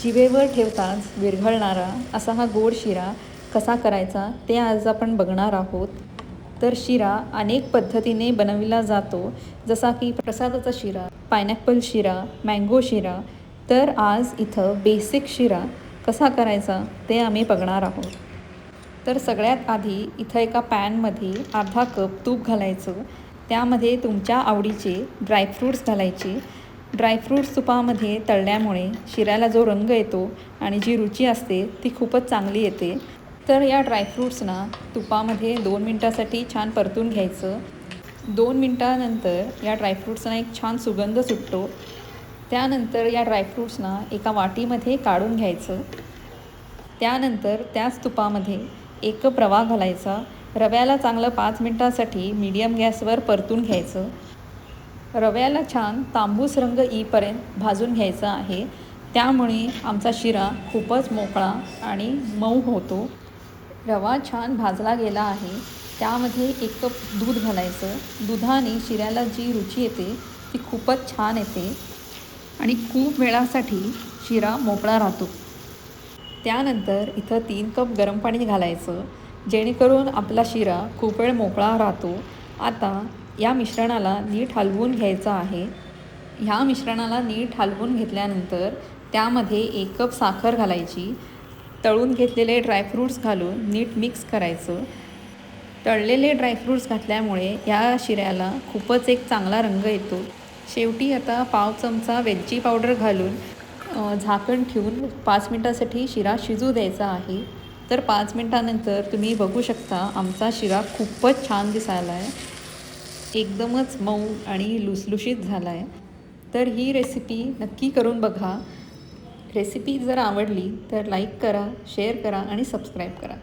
जिभेवर ठेवताच विरघळणारा असा हा गोड शिरा कसा करायचा ते आज आपण बघणार आहोत. तर शिरा अनेक पद्धतीने बनविला जातो, जसा की प्रसादाचा शिरा, पायनॅपल शिरा, मँगो शिरा. तर आज इथं बेसिक शिरा कसा करायचा ते आम्ही बघणार आहोत. तर सगळ्यात आधी इथं एका पॅनमध्ये अर्धा कप तूप घालायचं. त्यामध्ये तुमच्या आवडीचे ड्रायफ्रूट्स घालायचे. ड्रायफ्रूट्स तुपामध्ये तळल्यामुळे शिऱ्याला जो रंग येतो आणि जी रुची असते ती खूपच चांगली येते. तर या ड्रायफ्रूट्सना तुपामध्ये 2 मिनटासाठी छान परतून घ्यायचं. 2 मिनटानंतर या ड्रायफ्रूट्सना एक छान सुगंध सुटतो. त्यानंतर या ड्रायफ्रूट्सना एका वाटीमध्ये काढून घ्यायचं. त्यानंतर त्याच तुपामध्ये 1 कप रवा घालायचा. रव्याला चांगलं 5 मिनटासाठी मीडियम गॅसवर परतून घ्यायचं. रव्याला छान तांबूस रंग येईपर्यंत भाजून घ्यायचा आहे. त्यामुळे आमचा शिरा खूपच मोकळा आणि मऊ होतो. रवा छान भाजला गेला आहे. त्यामध्ये 1 कप दूध घालायचं. दुधाने शिऱ्याला जी रुची येते ती खूपच छान येते आणि खूप वेळासाठी शिरा मोकळा राहतो. त्यानंतर इथं 3 कप गरम पाणी घालायचं, जेणेकरून आपला शिरा खूप वेळ मोकळा राहतो. आता या मिश्रणाला नीट हलवून घ्यायचं आहे. ह्या मिश्रणाला नीट हलवून घेतल्यानंतर त्यामध्ये 1 कप साखर घालायची. तळून घेतलेले ड्रायफ्रूट्स घालून नीट मिक्स करायचं. तळलेले ड्रायफ्रूट्स घातल्यामुळे या शिऱ्याला खूपच एक चांगला रंग येतो. शेवटी आता पाव चमचा वेलची पावडर घालून झाकण ठेवून 5 मिनटासाठी शिरा शिजू द्यायचा आहे. तर 5 मिनटानंतर तुम्ही बघू शकता आमचा शिरा खूपच छान दिसायला आहे. एकदमच मऊ आणि लुसलुशीत झाला आहे. तर ही रेसिपी नक्की करून बघा. रेसिपी जर आवडली तर लाईक करा, शेअर करा आणि सबस्क्राईब करा.